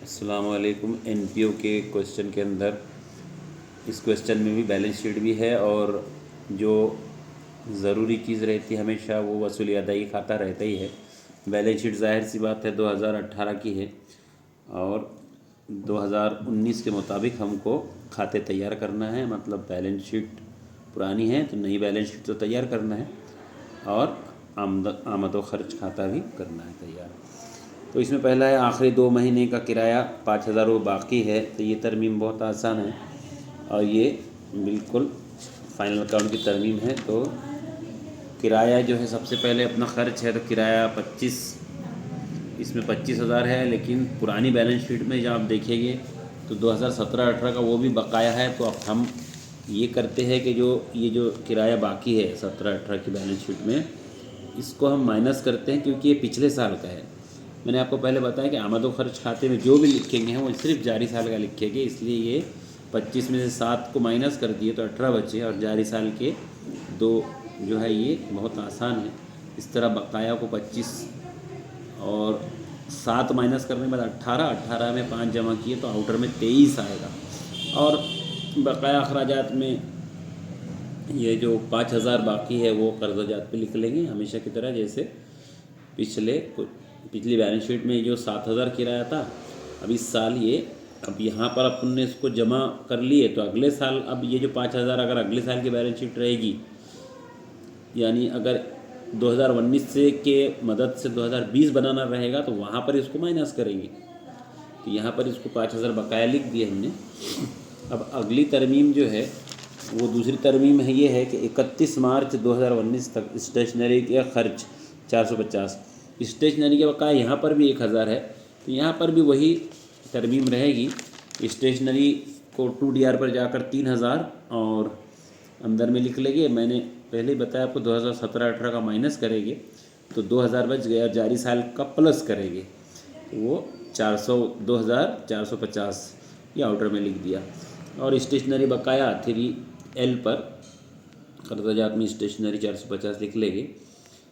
अस्सलाम वालेकुम। एनपीओ के क्वेश्चन के अंदर इस क्वेश्चन में भी बैलेंस शीट भी है और जो ज़रूरी चीज़ रहती है हमेशा वो वसूली अदायगी खाता रहता ही है। बैलेंस शीट ज़ाहिर सी बात है 2018 की है और 2019 के मुताबिक हमको खाते तैयार करना है। मतलब बैलेंस शीट पुरानी है तो नई बैलेंस शीट तो तैयार करना है और आमद व खर्च खाता भी करना है तैयार। तो इसमें पहला है आखिरी 2 महीने का किराया 5,000 रुपये बाकी है। तो ये तरमीम बहुत आसान है और ये बिल्कुल फाइनल अकाउंट की तरमीम है। तो किराया जो है सबसे पहले अपना ख़र्च है तो किराया 25, इसमें 25,000 है, लेकिन पुरानी बैलेंस शीट में जब आप देखेंगे तो 2017-18 का वो भी बकाया है। तो अब हम ये करते हैं कि ये जो किराया बाकी है 17-18 की बैलेंस शीट में, इसको हम माइनस करते हैं क्योंकि ये पिछले साल का है। मैंने आपको पहले बताया कि आमद व खर्च खाते में जो भी लिखेंगे हैं वो सिर्फ जारी साल का लिखेंगे, इसलिए ये 25 में से 7 को माइनस कर दिए तो 18 बचे और जारी साल के 2 जो है ये बहुत आसान है। इस तरह बकाया को 25 और 7 माइनस करने के बाद 18 में 5 जमा किए तो आउटर में 23 आएगा। और बकाया अखराजात में ये जो 5,000 बाकी है वो कर्ज़ाजात पे लिख लेंगे हमेशा की तरह, जैसे पिछली बैलेंस शीट में जो 7,000 किराया था, अब इस साल ये अब यहाँ पर अपन ने इसको जमा कर लिए तो अगले साल अब ये जो 5,000 अगर अगले साल की बैलेंस शीट रहेगी, यानी अगर 2019 से के मदद से 2020 बनाना रहेगा तो वहाँ पर इसको माइनस करेंगे। तो यहाँ पर इसको 5,000 बकाया लिख दिए हमने। अब अगली तरमीम जो है वो दूसरी तरमीम है, ये है कि 31 मार्च 2019 तक स्टेशनरी का खर्च 450, स्टेशनरी के बकाया यहाँ पर भी 1,000 है तो यहाँ पर भी वही तरमीम रहेगी। स्टेशनरी को 2DR पर जाकर 3,000 और अंदर में लिख लेंगे। मैंने पहले ही बताया आपको 2017-18 का माइनस करेंगे तो 2,000 बच गया, जारी साल का प्लस करेंगे तो वो 2,450 ये आउटर में लिख दिया। और स्टेशनरी बकाया 3L पर कर्ज़ाजात में स्टेशनरी 450 लिख लेंगे।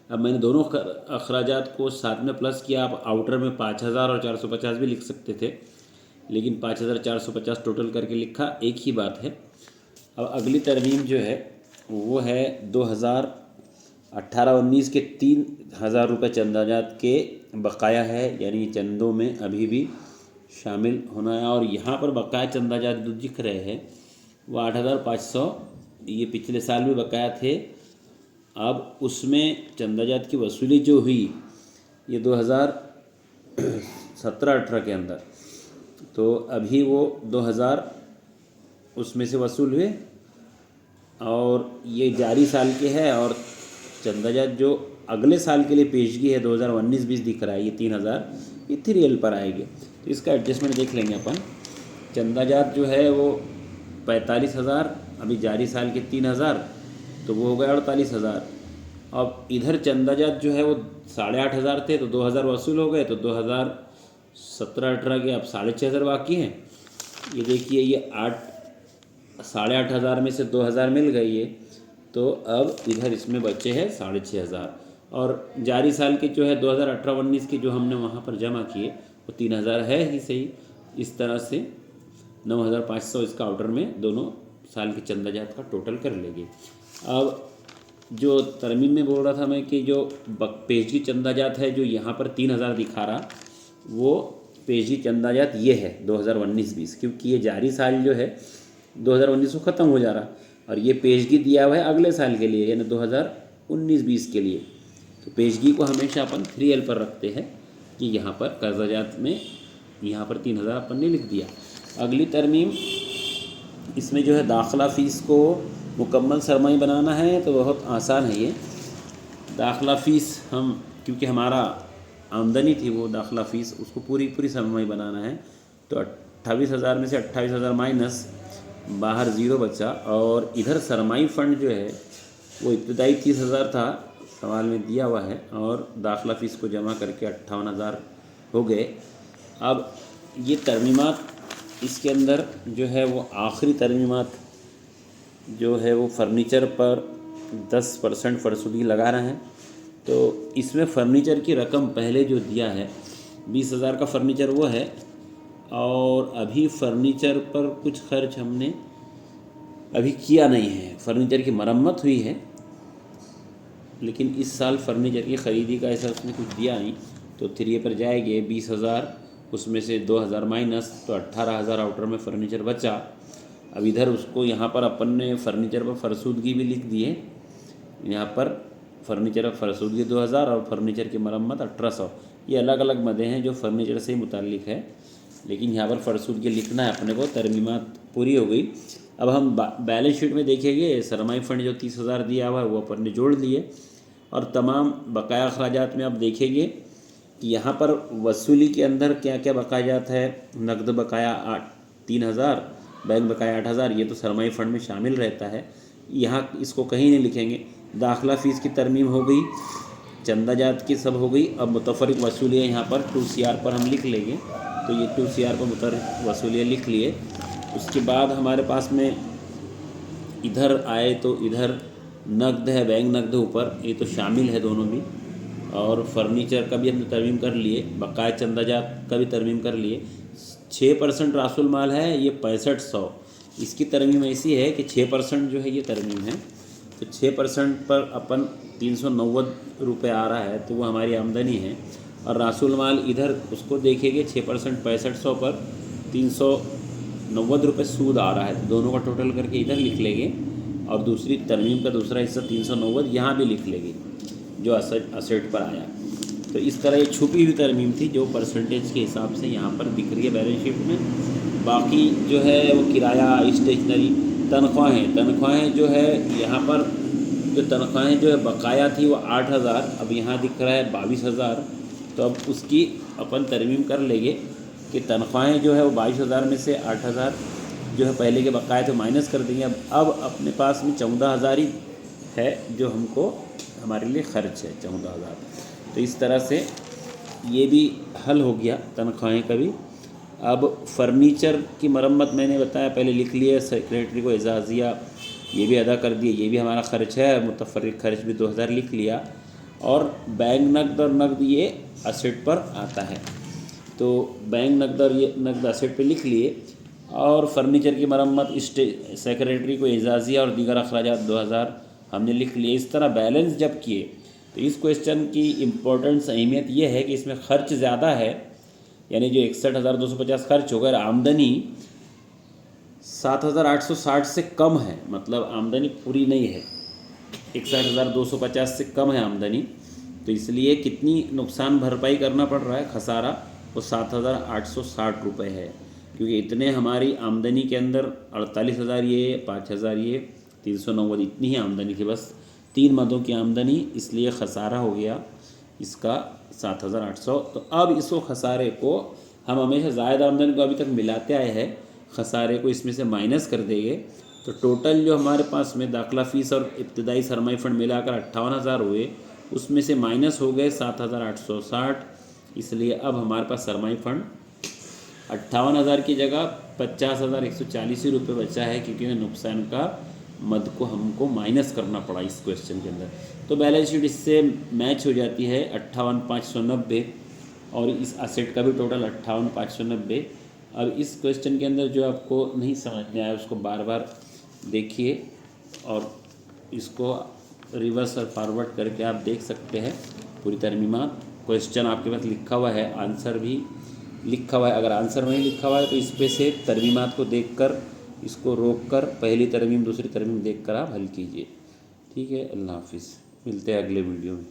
अब मैंने दोनों अखराजात को साथ में प्लस किया। आप आउटर में 5,000 और 450 भी लिख सकते थे, लेकिन 5,450 टोटल करके लिखा, एक ही बात है। अब अगली तरमीम जो है वो है 2018-19 के 3,000 रुपये चंदाजात के बकाया है, यानी चंदों में अभी भी शामिल होना है। और यहाँ पर बकाया चंदाजात जो दिख रहे हैं वो 8,500, ये पिछले साल भी बकाया थे। अब उसमें चंदाजात की वसूली जो हुई ये 2017-18 के अंदर, तो अभी वो 2,000 उसमें से वसूल हुए और ये जारी साल के है। और चंदाजात जो अगले साल के लिए पेशगी है 2019-20 दिख रहा है, ये 3,000 ये 3L पर आएंगे। तो इसका एडजस्टमेंट देख लेंगे अपन। चंदाजात जो है वो 45,000, अभी जारी साल के 3,000 तो वो हो गया 48,000। अब इधर चंदाजात जो है वो 8,500 थे तो 2,000 वसूल हो गए तो 2017-18 के अब 6,500 बाकी हैं। ये देखिए ये 8,500 में से 2,000 मिल गई है तो अब इधर इसमें बचे हैं 6,500। और जारी साल के जो है 2018-19 के जो हमने वहाँ पर जमा किए वो 3,000 है ही सही। इस तरह से 9,500 इसका आउटर में दोनों साल के चंदाजात का टोटल कर लेंगे। अब जो तरमीम में बोल रहा था मैं कि जो पेशगी चंदाजात है जो यहाँ पर 3,000 दिखा रहा, वो पेशगी चंदाजात ये है 2019-20, क्योंकि ये जारी साल जो है 2019 को ख़त्म हो जा रहा और ये पेशगी दिया हुआ है अगले साल के लिए, यानी 2019-20 के लिए। तो पेशगी को हमेशा अपन 3L पर रखते हैं कि यहाँ पर कर्ज़ाजात में यहाँ पर 3,000 अपन ने लिख दिया। अगली तरमीम इसमें जो है दाखिला फ़ीस को मुकम्मल सरमाई बनाना है तो बहुत आसान है ये। दाखिला फ़ीस हम क्योंकि हमारा आमदनी थी वो दाखिला फ़ीस उसको पूरी सरमाई बनाना है तो 28,000 में से 28,000 माइनस बाहर 0 बचा। और इधर सरमाई फ़ंड जो है वो इब्तदाई 30,000 था, सवाल में दिया हुआ है, और दाखिला फ़ीस को जमा करके 58,000 हो गए। अब ये तरमीमात इसके अंदर जो है वो आखिरी तरमीमात जो है वो फर्नीचर पर 10% फरसुदी लगा रहे हैं। तो इसमें फ़र्नीचर की रकम पहले जो दिया है 20,000 का फ़र्नीचर वो है और अभी फर्नीचर पर कुछ खर्च हमने अभी किया नहीं है। फर्नीचर की मरम्मत हुई है, लेकिन इस साल फर्नीचर की ख़रीदी का ऐसा उसने कुछ दिया नहीं। तो 3 पर जाएंगे 20,000, उसमें से 2,000 माइनस, तो 18,000 आउटर में फ़र्नीचर बचा। अब इधर उसको यहाँ पर अपन ने फ़र्नीचर पर फरसूदगी भी लिख दी है। यहाँ पर फर्नीचर पर फरसूदगी 2,000 और फर्नीचर की मरम्मत 1,800। ये अलग अलग मदे हैं जो फर्नीचर से मुताल्लिक़ है, लेकिन यहाँ पर फरसूदगी लिखना है अपने को। तरमीमात पूरी हो गई। अब हम बैलेंस शीट में देखेंगे, सरमाई फ़ंड जो 30,000 दिया हुआ है वो अपन ने जोड़ लिए, और तमाम बकाया अखराजात में आप देखेंगे कि यहाँ पर वसूली के अंदर क्या क्या बकायात है। नकद बकाया 3,000, बैंक बकाया 8,000, ये तो सरमाई फ़ंड में शामिल रहता है, यहाँ इसको कहीं नहीं लिखेंगे। दाखिला फ़ीस की तरमीम हो गई, चंदा जात की सब हो गई। अब मुतफरिक वसूलियाँ यहाँ पर 2CR पर हम लिख लेंगे, तो ये 2CR पर मुतफरिक वसूलियाँ लिख लिए। उसके बाद हमारे पास में इधर आए तो इधर नकद है, बैंक नकद ऊपर, ये तो शामिल है दोनों भी। और फर्नीचर का भी हमने तरमीम कर लिए, बकाया चंदा जात का भी तरमीम कर लिए। 6% रासुल माल है, ये 6500। इसकी तरमीम ऐसी है कि 6% जो है ये तरमीम है, तो 6% पर अपन 390 रुपये आ रहा है, तो वो हमारी आमदनी है। और रासुल माल इधर उसको देखेंगे 6% 6500 पर 390 रुपये सूद आ रहा है, तो दोनों का टोटल करके इधर लिख लेंगे। और दूसरी तरमीम का दूसरा हिस्सा 390 यहाँ भी लिख लेंगे जो असेट पर आया। तो इस तरह ये छुपी हुई तरमीम थी जो परसेंटेज के हिसाब से यहाँ पर दिख रही है बैलेंस शीट में। बाकी जो है वो किराया, स्टेशनरी, तनख्वाहें जो है यहाँ पर, जो तनख्वाहें जो है बकाया थी वो 8,000, अब यहाँ दिख रहा है 22,000। तो अब उसकी अपन तरमीम कर लेंगे कि तनख्वाहें जो है वो 22,000 में से 8,000 जो है पहले के बकाया तो माइनस कर देंगे। अब अपने पास में 14,000 ही है जो हमको हमारे लिए ख़र्च है, 14,000। तो इस तरह से ये भी हल हो गया तनख्वाहें का भी। अब फर्नीचर की मरम्मत मैंने बताया पहले लिख लिया, सेक्रेटरी को एजाज़िया ये भी अदा कर दिए, ये भी हमारा ख़र्च है। मुतफर्रिक ख़र्च भी 2,000 लिख लिया। और बैंक नकद और नकद ये असेट पर आता है, तो बैंक नकद और ये नकद असेट पे लिख लिए। और फर्नीचर की मरम्मत, सेक्रेटरी को एजाज़िया और दीगर अखराजात 2,000 हमने लिख लिए। इस तरह बैलेंस जब किए तो इस क्वेश्चन की इम्पोर्टेंस, अहमियत ये है कि इसमें ख़र्च ज़्यादा है, यानी जो 61,250 खर्च होगा, आमदनी 7,860 से कम है, मतलब आमदनी पूरी नहीं है, 61,250 से कम है आमदनी। तो इसलिए कितनी नुकसान भरपाई करना पड़ रहा है, खसारा, वो 7,860 रुपये है, क्योंकि इतने हमारी आमदनी के अंदर 48,000 ये, 5,000 ये, 390 इतनी ही आमदनी थी, बस 3 मदों की आमदनी, इसलिए खसारा हो गया इसका 7,800। तो अब इसको खसारे को हम हमेशा ज़ायद आमदनी को अभी तक मिलाते आए हैं, खसारे को इसमें से माइनस कर देंगे, तो टोटल जो हमारे पास में दाखिला फ़ीस और इब्तदाई सरमाई फ़ंड मिलाकर 58,000 हुए, उसमें से माइनस हो गए 7,860। इसलिए अब हमारे पास सरमाई फ़ंड 58,000 की जगह 50,140 ही रुपये बचा है, क्योंकि नुकसान का मद को हमको माइनस करना पड़ा इस क्वेश्चन के अंदर। तो बैलेंस शीट इससे मैच हो जाती है 58,590, और इस असेट का भी टोटल 58,590। अब इस क्वेश्चन के अंदर जो आपको नहीं समझ में आया उसको बार बार देखिए, और इसको रिवर्स और फॉरवर्ड करके आप देख सकते हैं पूरी तरमीमात। क्वेश्चन आपके पास लिखा हुआ है, आंसर भी लिखा हुआ है। अगर आंसर नहीं लिखा हुआ है तो इस पे से तरमीमात को देखकर, इसको रोककर पहली तरमीम दूसरी तरमीम देखकर आप हल कीजिए। ठीक है, अल्लाह हाफिज़, मिलते हैं अगले वीडियो में।